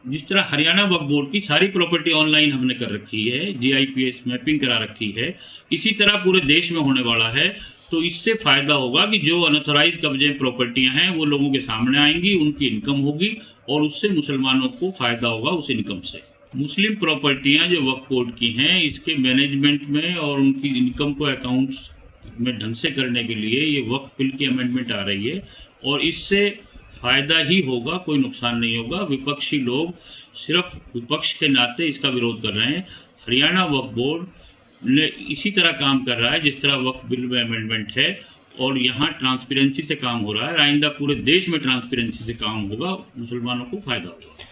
जिस तरह हरियाणा वक्फ बोर्ड की सारी प्रॉपर्टी ऑनलाइन हमने कर रखी है, जीआईपीएस मैपिंग करा रखी है, इसी तरह पूरे देश में होने वाला है। तो इससे फायदा होगा कि जो अनऑथराइज कब्जे प्रॉपर्टियां हैं वो लोगों के सामने आएंगी, उनकी इनकम होगी और उससे मुसलमानों को फायदा होगा उस इनकम से। मुस्लिम प्रॉपर्टियां जो वक्फ बोर्ड की हैं, इसके मैनेजमेंट में और उनकी इनकम को अकाउंट्स में ढंग से करने के लिए ये वक्फ बिल की अमेंडमेंट आ रही है और इससे फायदा ही होगा, कोई नुकसान नहीं होगा। विपक्षी लोग सिर्फ विपक्ष के नाते इसका विरोध कर रहे हैं। हरियाणा वक्फ बोर्ड ने इसी तरह काम कर रहा है जिस तरह वक्फ बिल में अमेंडमेंट है और यहाँ ट्रांसपेरेंसी से काम हो रहा है। आइंदा पूरे देश में ट्रांसपेरेंसी से काम होगा, मुसलमानों को फायदा होगा।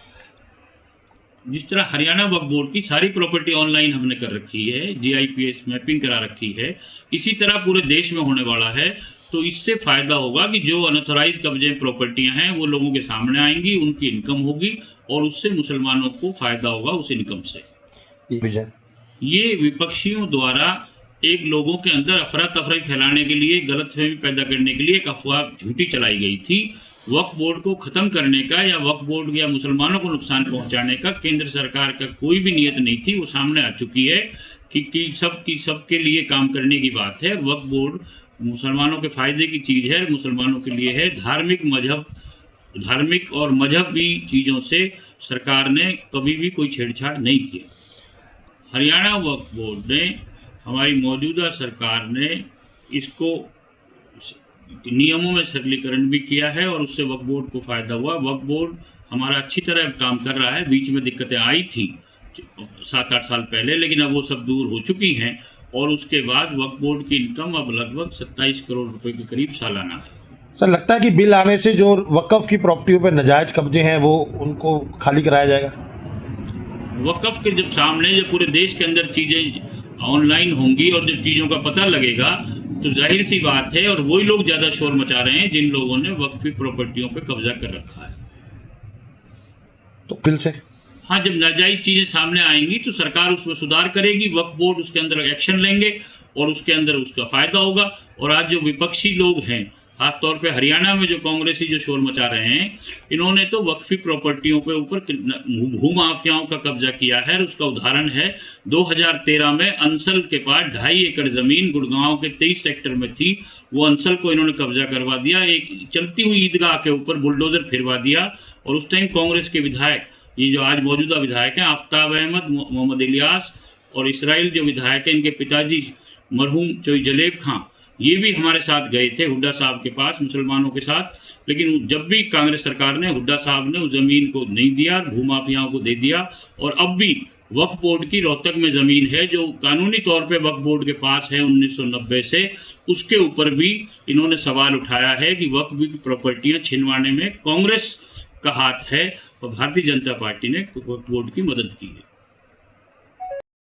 जिस तरह हरियाणा वक्फ बोर्ड की सारी प्रॉपर्टी ऑनलाइन हमने कर रखी है, जीआईपीएस मैपिंग करा रखी है, इसी तरह पूरे देश में होने वाला है। तो इससे फायदा होगा कि जो अनऑथराइज कब्जे प्रॉपर्टियां हैं वो लोगों के सामने आएंगी, उनकी इनकम होगी और उससे मुसलमानों को फायदा होगा उस इनकम से। ये विपक्षियों द्वारा एक लोगों के अंदर अफरा तफरी फैलाने के लिए, गलतफहमी पैदा करने के लिए एक अफवाह झूठी चलाई गई थी। वक्फ बोर्ड को खत्म करने का या वक्फ बोर्ड या मुसलमानों को नुकसान पहुंचाने का केंद्र सरकार का कोई भी नियत नहीं थी। वो सामने आ चुकी है कि सबके लिए काम करने की बात है। वक्फ बोर्ड मुसलमानों के फायदे की चीज़ है, मुसलमानों के लिए है। धार्मिक और मजहबी चीज़ों से सरकार ने कभी भी कोई छेड़छाड़ नहीं किया। हरियाणा वक्फ बोर्ड ने, हमारी मौजूदा सरकार ने इसको नियमों में सरलीकरण भी किया है और उससे वक्फ बोर्ड को फायदा हुआ। वक्फ बोर्ड हमारा अच्छी तरह काम कर रहा है। बीच में दिक्कतें आई थी 7-8 साल पहले, लेकिन अब वो सब दूर हो चुकी हैं और उसके बाद वक्फ बोर्ड की इनकम अब लगभग 27 करोड़ रुपए के करीब सालाना है। सर, लगता है कि बिल आने से जो वक्फ की प्रॉपर्टियों पर नाजायज कब्जे हैं वो उनको खाली कराया जाएगा। वक्फ के जब सामने जब पूरे देश के अंदर चीज़ें ऑनलाइन होंगी और जब चीज़ों का पता लगेगा तो जाहिर सी बात है, और वही लोग ज़्यादा शोर मचा रहे हैं जिन लोगों ने वक्फ की प्रॉपर्टियों पे कब्जा कर रखा है। तो बिल से हाँ, जब नाजायज चीज़ें सामने आएंगी तो सरकार उसमें सुधार करेगी, वक्फ बोर्ड उसके अंदर एक्शन लेंगे और उसके अंदर उसका फायदा होगा। और आज जो विपक्षी लोग हैं, खासतौर पे हरियाणा में जो कांग्रेसी जो शोर मचा रहे हैं, इन्होंने तो वक्फी प्रॉपर्टियों के ऊपर भूमाफियाओं का कब्जा किया है। उसका उदाहरण है 2013 में अंसल के पास 2.5 एकड़ जमीन गुड़गांव के 23 सेक्टर में थी। वो अंसल को इन्होंने कब्जा करवा दिया, एक चलती हुई ईदगाह के ऊपर बुलडोजर फिरवा दिया। और उस टाइम कांग्रेस के विधायक, ये जो आज मौजूदा विधायक हैं आफ्ताब अहमद, मोहम्मद इलियास और इसराइल जो विधायक हैं, इनके पिताजी मरहूम चोई जलेब खां, ये भी हमारे साथ गए थे हुड्डा साहब के पास मुसलमानों के साथ। लेकिन जब भी कांग्रेस सरकार ने, हुड्डा साहब ने उस ज़मीन को नहीं दिया, भूमाफियाओं को दे दिया। और अब भी वक्फ बोर्ड की रोहतक में ज़मीन है जो कानूनी तौर पे वक्फ बोर्ड के पास है 1990 से, उसके ऊपर भी इन्होंने सवाल उठाया है कि वक्फ की प्रॉपर्टियाँ छिनवाने में कांग्रेस का हाथ है और भारतीय जनता पार्टी ने वक्फ बोर्ड की मदद की है।